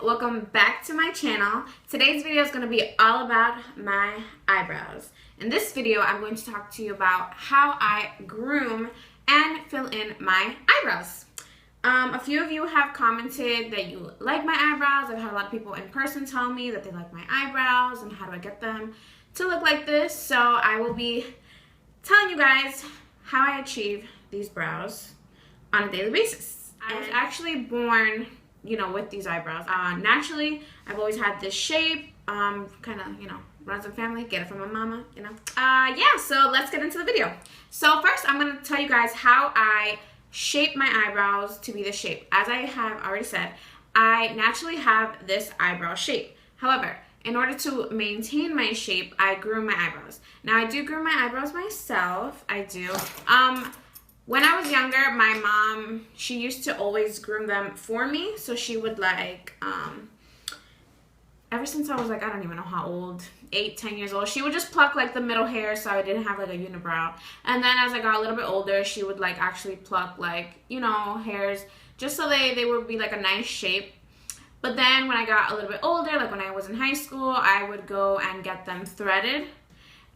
welcome back to my channel. Today's video is going to be all about my eyebrows. In this video, I'm going to talk to you about how I groom and fill in my eyebrows. A few of you have commented that you like my eyebrows. I've had a lot of people in person tell me that they like my eyebrows and how do I get them to look like this. So I will be telling you guys how I achieve these brows on a daily basis. I was actually born, with these eyebrows. Naturally, I've always had this shape, kind of, runs in family, get it from my mama, Yeah, so let's get into the video. So first, I'm going to tell you guys how I shape my eyebrows to be this shape. As I have already said, I naturally have this eyebrow shape. However, in order to maintain my shape, I groom my eyebrows. Now, I do groom my eyebrows myself. I do. When I was younger, my mom, she used to always groom them for me. So she would ever since I was I don't even know how old, 8, 10 years old, she would just pluck the middle hair so I didn't have a unibrow. And then as I got a little bit older, she would actually pluck hairs just so they would be a nice shape. But then when I got a little bit older, when I was in high school, I would go and get them threaded.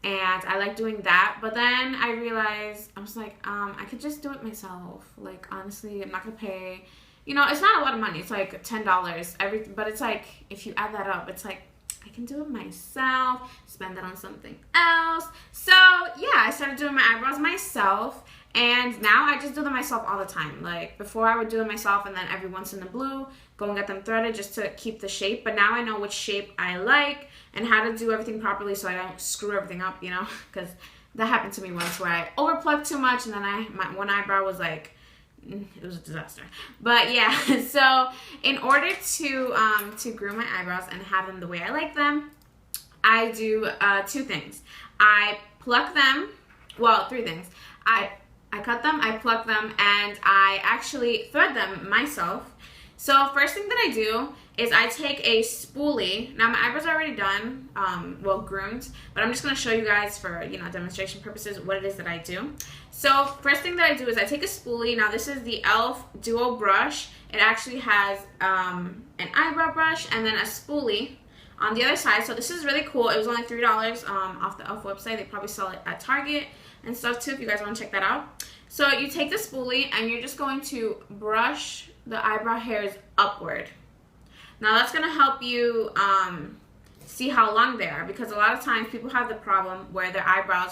And I like doing that, but then I realized, I was I could just do it myself. Honestly, I'm not gonna pay, it's not a lot of money. It's $10 but it's if you add that up, it's I can do it myself, spend it on something else. So yeah, I started doing my eyebrows myself, and now I just do them myself all the time. Before I would do them myself, and then every once in a blue, go and get them threaded just to keep the shape. But now I know which shape I like and how to do everything properly so I don't screw everything up, because that happened to me once where I overplucked too much, and then my one eyebrow was it was a disaster. But yeah, so in order to groom my eyebrows and have them the way I like them, I do two things. I pluck them, well, three things. I cut them, I pluck them, and I actually thread them myself. So first thing that I do is I take a spoolie. Now my eyebrows are already done, groomed, but I'm just going to show you guys for, demonstration purposes what it is that I do. So first thing that I do is I take a spoolie. Now this is the e.l.f. Duo brush. It actually has an eyebrow brush and then a spoolie on the other side. So this is really cool. It was only $3 off the e.l.f. website. They probably sell it at Target and stuff too if you guys want to check that out. So you take the spoolie and you're just going to brush the eyebrow hairs upward. Now that's going to help you see how long they are, because a lot of times people have the problem where their eyebrows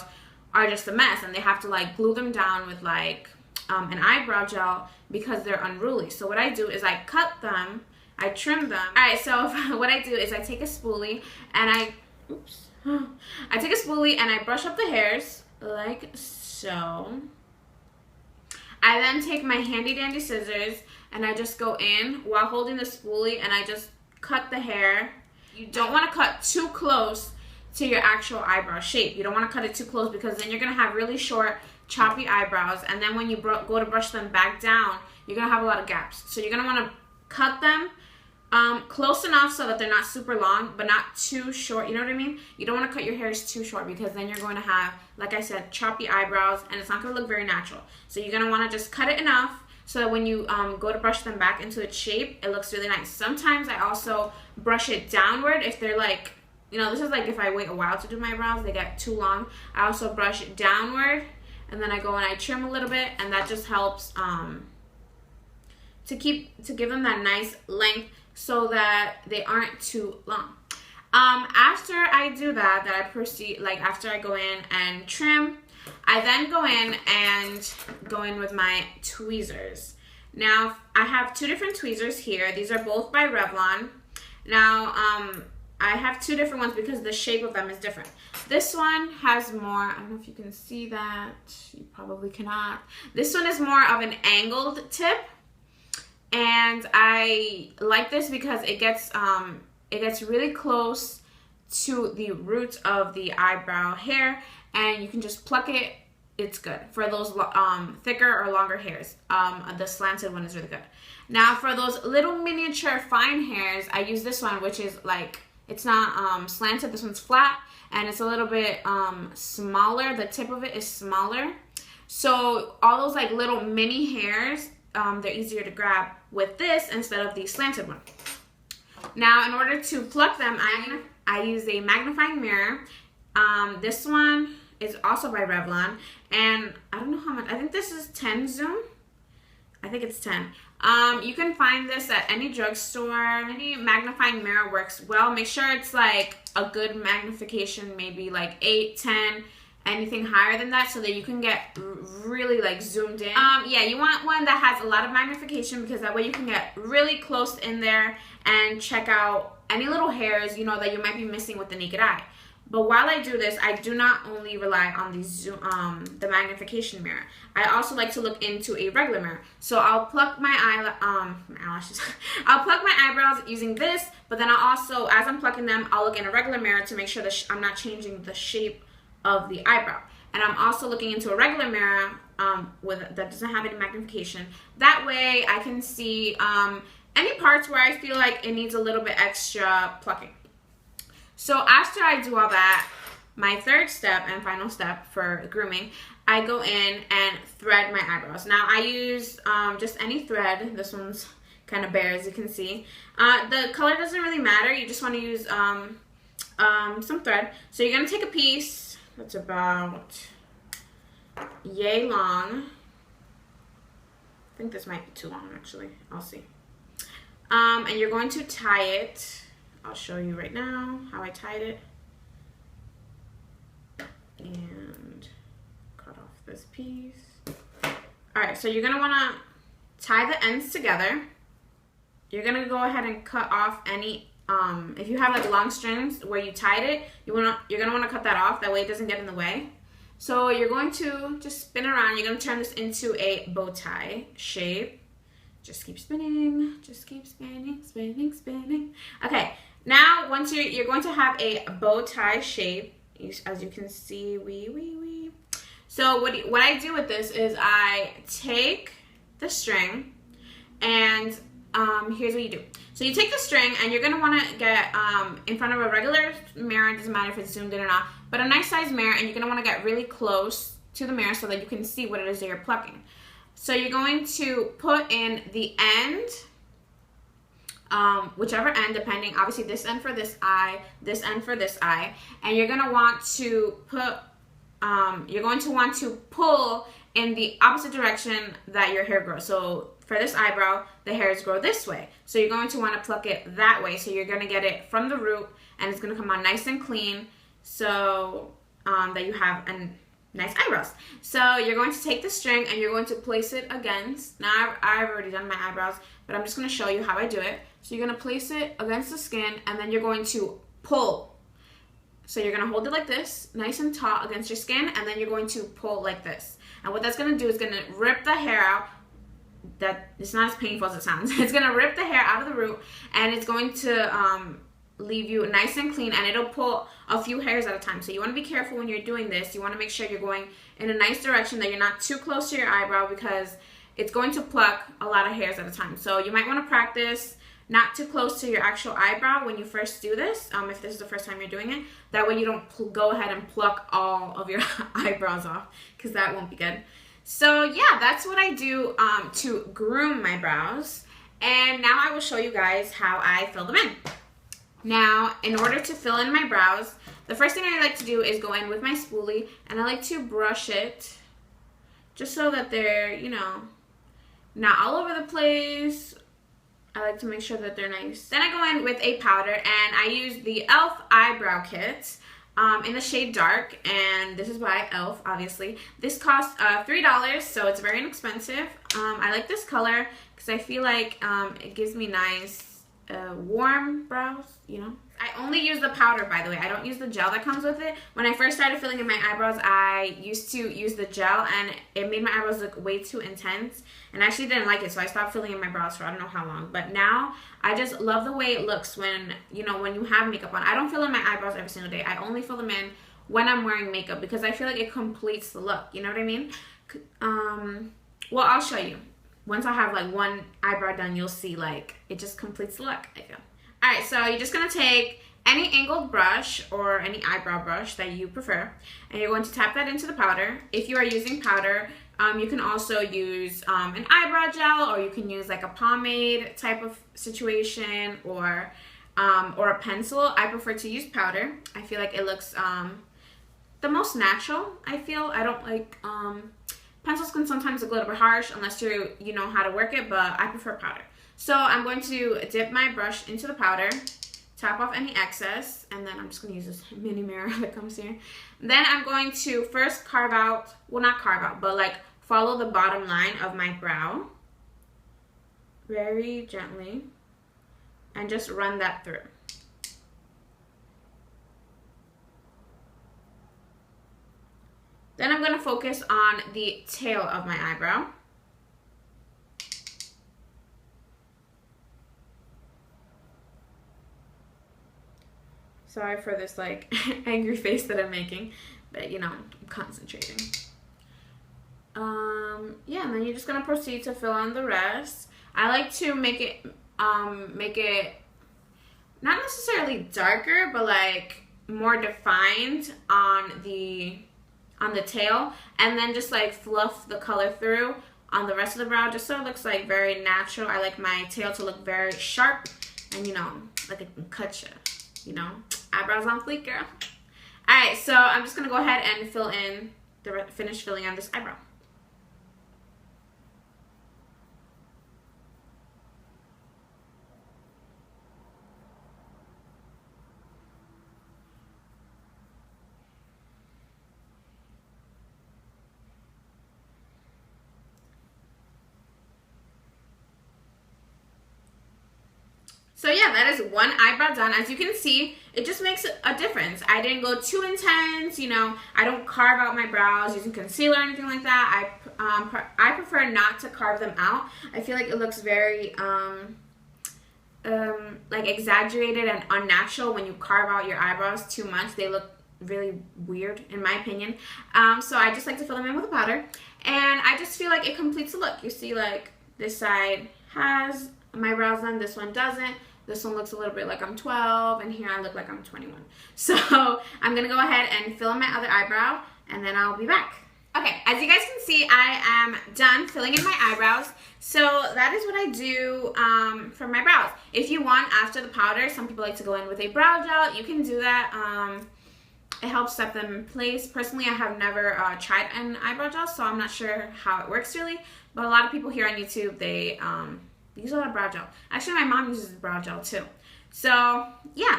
are just a mess and they have to glue them down with an eyebrow gel because they're unruly. So what I do is I cut them, I trim them. Alright, so what I do is I take a spoolie and I take a spoolie and I brush up the hairs like so. I then take my handy dandy scissors and I just go in while holding the spoolie and I just cut the hair. You don't want to cut too close to your actual eyebrow shape. You don't want to cut it too close because then you're going to have really short, choppy eyebrows, and then when you go to brush them back down, you're going to have a lot of gaps. So you're going to want to cut them close enough so that they're not super long, but not too short, you know what I mean? You don't want to cut your hairs too short because then you're going to have, like I said, choppy eyebrows, and it's not going to look very natural. So you're going to want to just cut it enough so that when you go to brush them back into its shape, it looks really nice. Sometimes I also brush it downward if they're this is if I wait a while to do my brows, they get too long. I also brush it downward, and then I go and I trim a little bit, and that just helps to give them that nice length so that they aren't too long. After I do that I proceed, after I go in and trim, I then go in with my tweezers. Now, I have two different tweezers here. These are both by Revlon. Now, I have two different ones because the shape of them is different. This one has more, I don't know if you can see that. You probably cannot. This one is more of an angled tip. And I like this because it gets really close to the root of the eyebrow hair, and you can just pluck it. It's good for those thicker or longer hairs. The slanted one is really good. Now for those little miniature fine hairs, I use this one, which is it's not slanted. This one's flat, and it's a little bit smaller. The tip of it is smaller. So all those little mini hairs, they're easier to grab with this instead of the slanted one. Now, in order to pluck them, I use a magnifying mirror. This one is also by Revlon, and I don't know how much. I think this is 10 zoom. I think it's 10. You can find this at any drugstore. Any magnifying mirror works well. Make sure it's like a good magnification, maybe like 8, 10, anything higher than that, so that you can get really like zoomed in. Yeah, you want one that has a lot of magnification, because that way you can get really close in there and check out any little hairs, you know, that you might be missing with the naked eye. But while I do this, I do not only rely on the magnification mirror. I also like to look into a regular mirror. So I'll pluck my eyelashes. I'll pluck my eyebrows using this, but then I'll also, as I'm plucking them, I'll look in a regular mirror to make sure that I'm not changing the shape of the eyebrow. And I'm also looking into a regular mirror that doesn't have any magnification. That way I can see any parts where I feel like it needs a little bit extra plucking. So after I do all that, my third step and final step for grooming, I go in and thread my eyebrows. Now I use just any thread. This one's kind of bare, as you can see. The color doesn't really matter. You just want to use some thread. So you're going to take a piece that's about yay long. I think this might be too long, actually. I'll see. And you're going to tie it. I'll show you right now how I tied it. And cut off this piece. Alright, so you're going to want to tie the ends together. You're going to go ahead and cut off any, if you have like long strings where you tied it, you're going to want to cut that off. That way it doesn't get in the way. So you're going to just spin around. You're going to turn this into a bow tie shape. Just keep spinning. Just keep spinning, spinning, spinning. Okay. Now, once you're going to have a bow tie shape, as you can see, So what I do with this is I take the string, and here's what you do. So you take the string, and you're going to want to get in front of a regular mirror. It doesn't matter if it's zoomed in or not, but a nice size mirror, and you're going to want to get really close to the mirror so that you can see what it is that you're plucking. So you're going to put in the end, whichever end, depending, obviously this end for this eye, this end for this eye, and you're going to want to put, you're going to want to pull in the opposite direction that your hair grows. So for this eyebrow, the hairs grow this way. So you're going to want to pluck it that way. So you're going to get it from the root, and it's going to come out nice and clean, so that you have nice eyebrows. So you're going to take the string and you're going to place it against, now I've already done my eyebrows, but I'm just going to show you how I do it. So you're going to place it against the skin, and then you're going to pull. So you're going to hold it like this, nice and taut against your skin, and then you're going to pull like this. And what that's going to do is going to rip the hair out. That it's not as painful as it sounds. It's going to rip the hair out of the root, and it's going to leave you nice and clean, and it'll pull a few hairs at a time. So you want to be careful when you're doing this. You want to make sure you're going in a nice direction, that you're not too close to your eyebrow, because it's going to pluck a lot of hairs at a time. So you might want to practice not too close to your actual eyebrow when you first do this, if this is the first time you're doing it. That way you don't go ahead and pluck all of your eyebrows off, because that won't be good. So yeah, that's what I do to groom my brows. And now I will show you guys how I fill them in. Now, in order to fill in my brows, the first thing I like to do is go in with my spoolie, and I like to brush it just so that they're, you know, not all over the place. I like to make sure that they're nice. Then I go in with a powder, and I use the e.l.f. eyebrow kit in the shade dark, and this is by e.l.f. obviously. This costs $3, so it's very inexpensive. I like this color because I feel like it gives me nice warm brows, you know. I only use the powder, by the way. I don't use the gel that comes with it. When I first started filling in my eyebrows, I used to use the gel, and it made my eyebrows look way too intense, and I actually didn't like it, so I stopped filling in my brows for I don't know how long. But now I just love the way it looks when, you know, when you have makeup on. I don't fill in my eyebrows every single day. I only fill them in when I'm wearing makeup, because I feel like it completes the look, you know what I mean? Well, I'll show you. Once I have like one eyebrow done, you'll see like it just completes the look, I feel. Alright, so you're just going to take any angled brush or any eyebrow brush that you prefer, and you're going to tap that into the powder. If you are using powder, You can also use an eyebrow gel, or you can use like a pomade type of situation, or a pencil. I prefer to use powder. I feel like it looks the most natural. I don't like pencils can sometimes look a little bit harsh unless you know how to work it, but I prefer powder. So I'm going to dip my brush into the powder, tap off any excess, and then I'm just going to use this mini mirror that comes here. Then I'm going to first carve out, well, not carve out, but like follow the bottom line of my brow very gently and just run that through. Then I'm going to focus on the tail of my eyebrow. Sorry for this like angry face that I'm making, but you know, I'm concentrating. Yeah, and then you're just gonna proceed to fill in the rest. I like to make it not necessarily darker, but like more defined on the tail, and then just like fluff the color through on the rest of the brow, just so it looks like very natural. I like my tail to look very sharp, and you know, like it can cut you. You know, eyebrows on fleek, girl. Alright, so I'm just gonna go ahead and finish filling in this eyebrow. So yeah, that is one eyebrow done. As you can see, it just makes a difference. I didn't go too intense, you know. I don't carve out my brows using concealer or anything like that. I prefer not to carve them out. I feel like it looks very like exaggerated and unnatural when you carve out your eyebrows too much. They look really weird in my opinion. So I just like to fill them in with a powder, and I just feel like it completes the look. You see, like this side has my brows done, this one doesn't. This one looks a little bit like I'm 12, and here I look like I'm 21. So I'm gonna go ahead and fill in my other eyebrow, and then I'll be back. Okay, as you guys can see, I am done filling in my eyebrows. So that is what I do for my brows. If you want, after the powder, some people like to go in with a brow gel. You can do that. It helps set them in place. Personally, I have never tried an eyebrow gel, so I'm not sure how it works really. But a lot of people here on YouTube, they use a lot of brow gel. Actually, my mom uses brow gel too. So yeah,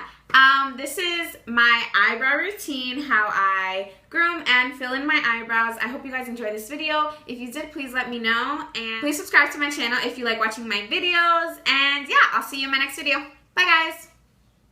this is my eyebrow routine, how I groom and fill in my eyebrows. I hope you guys enjoyed this video. If you did, please let me know, and please subscribe to my channel if you like watching my videos. And yeah, I'll see you in my next video. Bye guys.